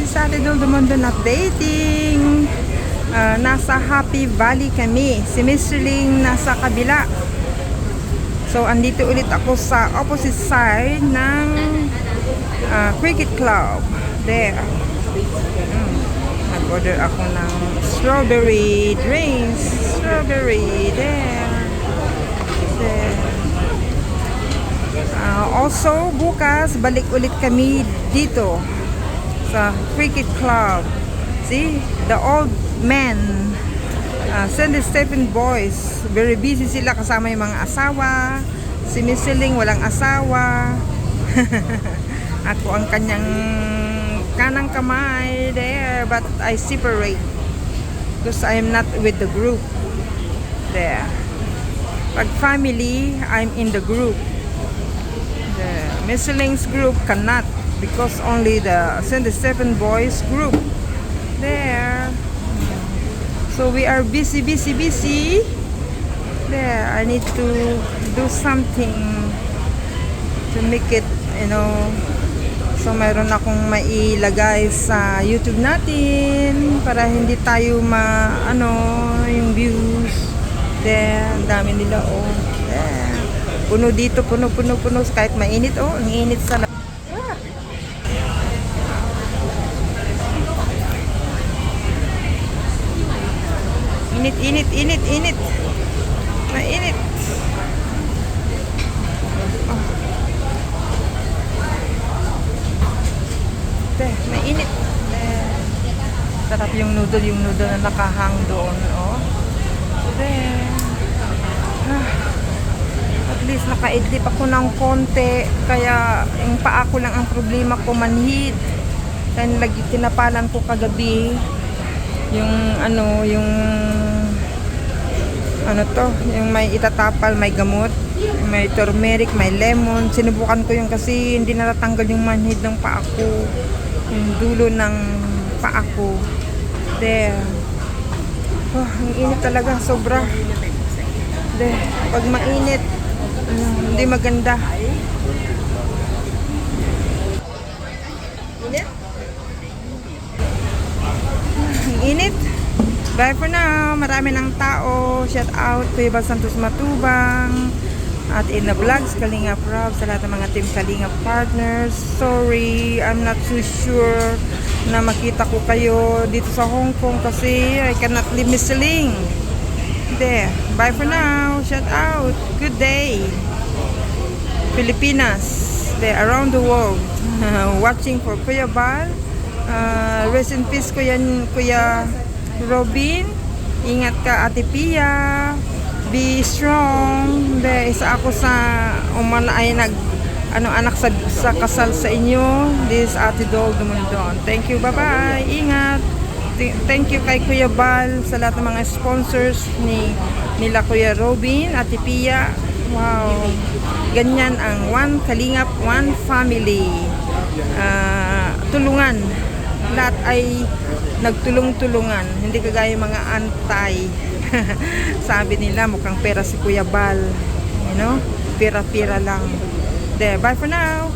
this is Ate Dol Dumondon updating. Nasa Happy Valley kami. Si Miss Ling nasa kabila. So, andito ulit ako sa opposite side ng Cricket Club. There. Nag-order ako ng strawberry drinks. Strawberry. There. There. Also, bukas, balik ulit kami dito sa Cricket Club. See, the old men, St. Stephen boys, very busy sila kasama yung mga asawa. Si Miss Ling walang asawa. Ako ang kanyang kanang kamay there, but I separate because I am not with the group there. Pag family, I'm in the group. The Miss Ling's group cannot because only the St. Stephen boys group there. So we are busy there. I need to do something to make it, you know. So mayroon akong mailagay sa YouTube natin para hindi tayo yung views there. Ang dami nila there. Puno dito, puno kahit mainit ang init sa Init. Mainit. Mainit. Sarap yung noodle na nakahang doon, At least nakaidlip ako ng konti, kaya yung paa ko lang ang problema ko, manhid. Then lagi tinapalan ko kagabi yung may itatapal, may gamot, may turmeric, may lemon. Sinubukan ko yung kasi hindi natatanggal yung manhid ng paa ko, yung dulo ng paa ko. There. Ang init talaga, sobra. There. Pag mainit, hindi maganda. Ang init. Bye for now. Marami ng tao. Shout out to Iba Santos Matubang at in the vlogs Kalinga Prab, sa lahat ng mga team Kalinga partners. Sorry, I'm not so sure na makita ko kayo dito sa Hong Kong kasi I cannot leave Miss Ling. There. Bye for now. Shout out. Good day. Pilipinas. There, around the world. Watching for Kuya Bal. Rest in peace Kuya Robin. Ingat ka, Ate Pia. Be strong. There, isa ako sa ay anak sa kasal sa inyo. This is Ate Dol Dumondon. Thank you. Bye-bye. Ingat. Thank you kay Kuya Bal sa lahat ng mga sponsors nila Kuya Robin, Ate Pia. Wow. Ganyan ang One Kalingap, One Family. Tulungan. Lahat ay nagtulong-tulungan. Hindi kagaya mga antay. Sabi nila mukhang pera si Kuya Bal. You know? Pira-pira lang. There. Bye for now.